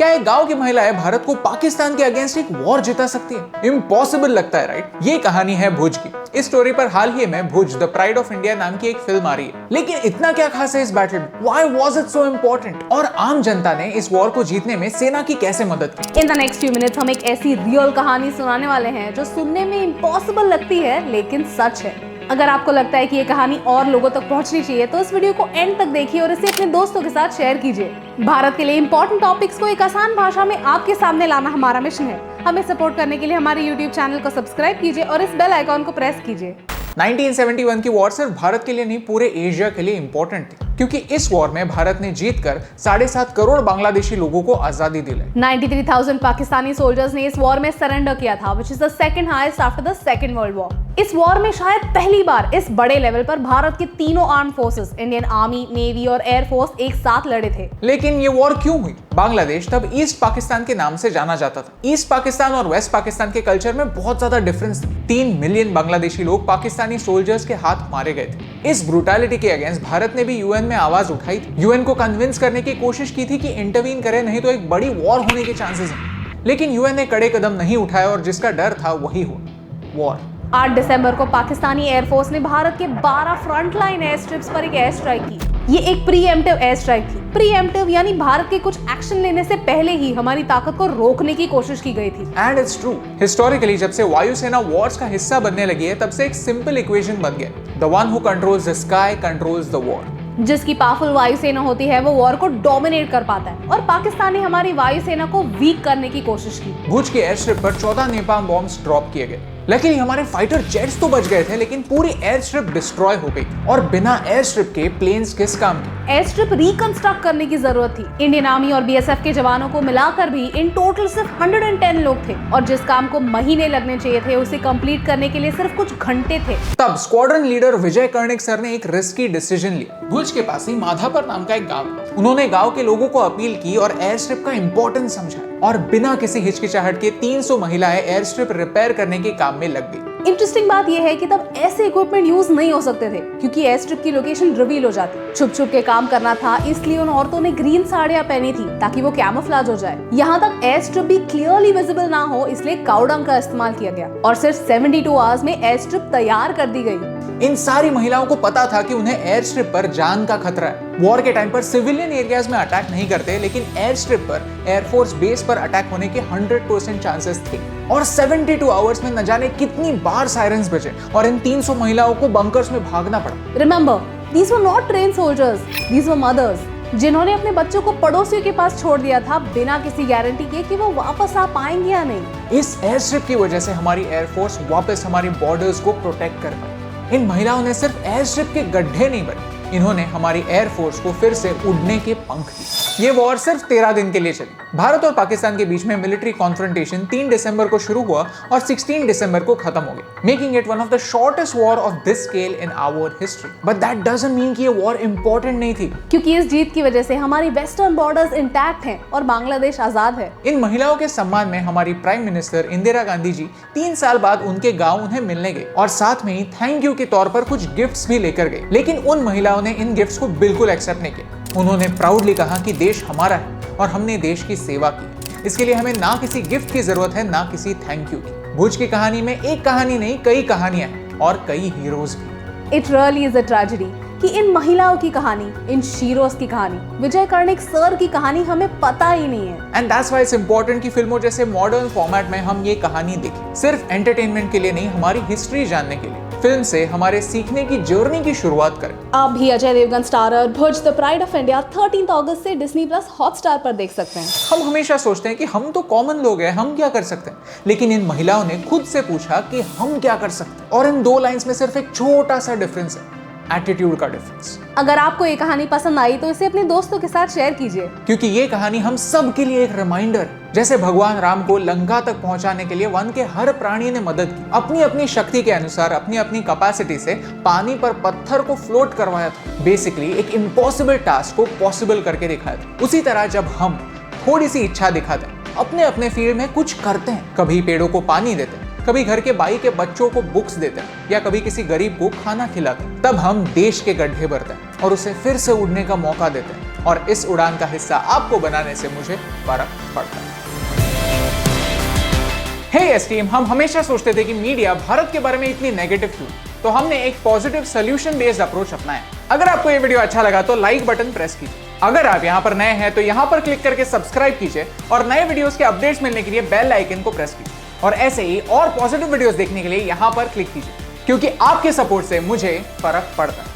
क्या एक गांव की महिलाएं भारत को पाकिस्तान के अगेंस्ट एक वॉर जिता सकती है? इम्पॉसिबल लगता है, राइट? ये कहानी है भुज की। इस स्टोरी पर हाल ही में भुज द प्राइड ऑफ इंडिया नाम की एक फिल्म आ रही है। लेकिन इतना क्या खास है इस बैटल में? Why was it so important? और आम जनता ने इस वॉर को जीतने में सेना की कैसे मदद की? In the next few minutes हम एक ऐसी रियल कहानी सुनाने वाले हैं जो सुनने में इम्पॉसिबल लगती है लेकिन सच है। अगर आपको लगता है कि ये कहानी और लोगों तक पहुंचनी चाहिए तो इस वीडियो को एंड तक देखिए और इसे अपने दोस्तों के साथ शेयर कीजिए। भारत के लिए इंपॉर्टेंट टॉपिक्स को एक आसान भाषा में आपके सामने लाना हमारा मिशन है। हमें सपोर्ट करने के लिए हमारे YouTube चैनल को सब्सक्राइब कीजिए और इस बेल आइकॉन को प्रेस कीजिए। 1971 की वॉर सिर्फ भारत के लिए नहीं, पूरे एशिया के लिए इंपॉर्टेंट थी, क्योंकि इस वॉर में भारत ने जीतकर 7.5 करोड़ बांग्लादेशी लोगों को आजादी दिलाई। 93,000 पाकिस्तानी सोल्जर्स ने इस वॉर में सरेंडर किया था, which is the second highest after the Second World War। इस वॉर में शायद पहली बार इस बड़े लेवल पर भारत के तीनों arm forces, Indian army, navy और एयर फोर्स एक साथ लड़े थे। लेकिन ये वॉर क्यों हुई? बांग्लादेश तब ईस्ट पाकिस्तान के नाम से जाना जाता था। ईस्ट पाकिस्तान और वेस्ट पाकिस्तान के कल्चर में बहुत ज्यादा डिफरेंस था। 3 मिलियन बांग्लादेशी लोग पाकिस्तानी सोल्जर्स के हाथ मारे गए थे। इस ब्रूटैलिटी के अगेंस्ट भारत ने भी यूएन में आवाज उठाई थी। यूएन को कन्विंस करने की कोशिश की थी कि इंटरवीन करे, नहीं तो एक बड़ी वॉर होने के चांसेस हैं। लेकिन यूएन ने कड़े कदम नहीं उठाए और जिसका डर था वही हुआ, वॉर। 8 दिसंबर को पाकिस्तानी एयरफोर्स ने भारत के 12 फ्रंटलाइन एयर स्ट्रिप्स पर एक एयर स्ट्राइक की। ये एक प्रीएम्प्टिव एयर स्ट्राइक थी। प्रीएम्प्टिव यानी भारत के कुछ एक्शन लेने से पहले ही हमारी ताकत को रोकने की कोशिश की गई थी। And it's true. हिस्टोरिकली जब से वायुसेना वॉर्स का हिस्सा बनने लगी है, तब से एक सिंपल इक्वेशन बन गया, the one who controls the sky controls the war. जिसकी पावरफुल वायुसेना होती है वो वॉर को डोमिनेट कर पाता है, और पाकिस्तान ने हमारी वायुसेना को वीक करने की कोशिश की। भुज के एयर स्ट्रिप पर 14 नेपाम बॉम्ब्स ड्रॉप किए गए। लकीली हमारे फाइटर जेट्स तो बच गए थे, लेकिन पूरी एयर स्ट्रिप डिस्ट्रॉय हो गई। और बिना एयर स्ट्रिप के प्लेन्स किस काम के? एयर स्ट्रिप रिकंस्ट्रक्ट करने की जरूरत थी। इंडियन आर्मी और बीएसएफ के जवानों को मिलाकर भी इन टोटल सिर्फ 110 लोग थे, और जिस काम को महीने लगने चाहिए थे उसे कंप्लीट करने के लिए सिर्फ कुछ घंटे थे। तब स्क्वाड्रन लीडर विजय कर्णिक सर ने एक रिस्की डिसीजन लिया। भुज के पास ही माधापर नाम का एक गांव, उन्होंने गांव के लोगों को अपील की और एयर स्ट्रिप का इंपॉर्टेंस समझा, और बिना किसी हिचकिचाहट के 300 महिलाएं एयर स्ट्रिप रिपेयर करने के काम में लग गई। इंटरेस्टिंग बात यह है कि तब ऐसे इक्विपमेंट यूज नहीं हो सकते थे, क्योंकि एयर स्ट्रिप की लोकेशन रिवील हो जाती। छुप छुप के काम करना था, इसलिए उन औरतों ने ग्रीन साड़ियां पहनी थी ताकि वो कैमोफ्लेज हो जाए। यहाँ तक एयर स्ट्रिप भी क्लियरली विजिबल ना हो, इसलिए काऊ डंग का इस्तेमाल किया गया, और सिर्फ 72 आवर्स में एयर स्ट्रिप तैयार कर दी गई। इन सारी महिलाओं को पता था कि उन्हें एयर स्ट्रिप पर जान का खतरा है। वॉर के टाइम पर सिविलियन एरियाज में अटैक नहीं करते, लेकिन एयर स्ट्रिप पर एयरफोर्स बेस पर अटैक होने के 100% चांसेस थे। और 72 आवर्स में न जाने कितनी बार सायरन्स बजे, और इन 300 महिलाओं को बंकर्स में भागना पड़ा। Remember, these were not trained soldiers, these were mothers, जिन्होंने अपने बच्चों को पड़ोसियों के पास छोड़ दिया था बिना किसी गारंटी के कि वो वापस आ पाएंगे या नहीं। इस एयर स्ट्रिप की वजह से हमारी एयरफोर्स वापस हमारी बॉर्डर्स को प्रोटेक्ट कर पाई। इन महिलाओं ने सिर्फ एयर स्ट्रिप के गड्ढे नहीं भरे, इन्होंने हमारी एयरफोर्स को फिर से उड़ने के पंख दिए। ये वॉर सिर्फ 13 दिन के लिए चली। भारत और पाकिस्तान के बीच में मिलिट्री कॉन्फ्रंटेशन 3 दिसंबर को शुरू हुआ और 16 दिसंबर को खत्म हो गया, making it one of the shortest war of this scale in our history. But that doesn't mean कि ये वॉर इंपॉर्टेंट नहीं थी, क्योंकि इस जीत की वजह से हमारी वेस्टर्न बॉर्डर्स इंटैक्ट हैं और बांग्लादेश आजाद है। इन महिलाओं के सम्मान में हमारी प्राइम मिनिस्टर इंदिरा गांधी जी 3 साल बाद उनके गांव उन्हें मिलने गए, और साथ में ही थैंक यू के तौर पर कुछ गिफ्ट्स भी लेकर गए। लेकिन उन महिलाओं ने इन गिफ्ट्स को बिल्कुल एक्सेप्ट नहीं किया। उन्होंने प्राउडली कहा कि देश हमारा है और हमने देश की सेवा की, इसके लिए हमें ना किसी गिफ्ट की जरूरत है, ना किसी थैंक यू की। भुज की कहानी में एक कहानी नहीं, कई कहानियां हैं और कई हीरोज भी। It really is a tragedy कि इन महिलाओं की कहानी, इन शीरोज की कहानी, विजय कर्णिक सर की कहानी हमें पता ही नहीं है। And that's why it's important कि फिल्मों जैसे मॉडर्न फॉर्मेट में हम ये कहानी देखें, सिर्फ एंटरटेनमेंट के लिए नहीं, हमारी हिस्ट्री जानने के लिए। फिल्म से हमारे सीखने की जर्नी की शुरुआत करें। आप भी Ajay Devgan starrer Bhuj the pride of India 13 अगस्त से Disney+ हॉटस्टार पर देख सकते हैं। हम हमेशा सोचते हैं कि हम तो कॉमन लोग हैं, हम क्या कर सकते हैं, लेकिन इन महिलाओं ने खुद से पूछा कि हम क्या कर सकते हैं। और इन 2 लाइंस में सिर्फ एक छोटा सा डिफरेंस है, एटीट्यूड का डिफरेंस। अगर आपको ये कहानी पसंद आई तो इसे अपने दोस्तों के साथ शेयर कीजिए, क्योंकि ये कहानी हम सब के लिए एक रिमाइंडर, जैसे भगवान राम को लंका तक पहुंचाने के लिए वन के हर प्राणी ने मदद की, अपनी अपनी शक्ति के अनुसार, अपनी अपनी कैपेसिटी से पानी पर पत्थर को फ्लोट करवाया था। बेसिकली एक इम्पॉसिबल टास्क को पॉसिबल करके दिखाया था। उसी तरह जब हम थोड़ी सी इच्छा दिखाते हैं, अपने अपने फील्ड में कुछ करते हैं, कभी पेड़ों को पानी देते हैं, कभी घर के बाई के बच्चों को बुक्स देते हैं, या कभी किसी गरीब को खाना खिलाते हैं, तब हम देश के गड्ढे भरते हैं और उसे फिर से उड़ने का मौका देते हैं। और इस उड़ान का हिस्सा आपको बनाने से मुझे फर्क पड़ता है। हे एस्टीम, हम हमेशा सोचते थे कि मीडिया भारत के बारे में इतनी नेगेटिव क्यों, तो हमने एक पॉजिटिव सोल्यूशन बेस्ड अप्रोच अपनाया। अगर आपको ये वीडियो अच्छा लगा तो लाइक बटन प्रेस कीजिए। अगर आप यहाँ पर नए हैं तो यहाँ पर क्लिक करके सब्सक्राइब कीजिए और नए वीडियोस के अपडेट्स मिलने के लिए बेल आइकन को प्रेस कीजिए। और ऐसे ही और पॉजिटिव वीडियोस देखने के लिए यहाँ पर क्लिक कीजिए, क्योंकि आपके सपोर्ट से मुझे फर्क पड़ता है।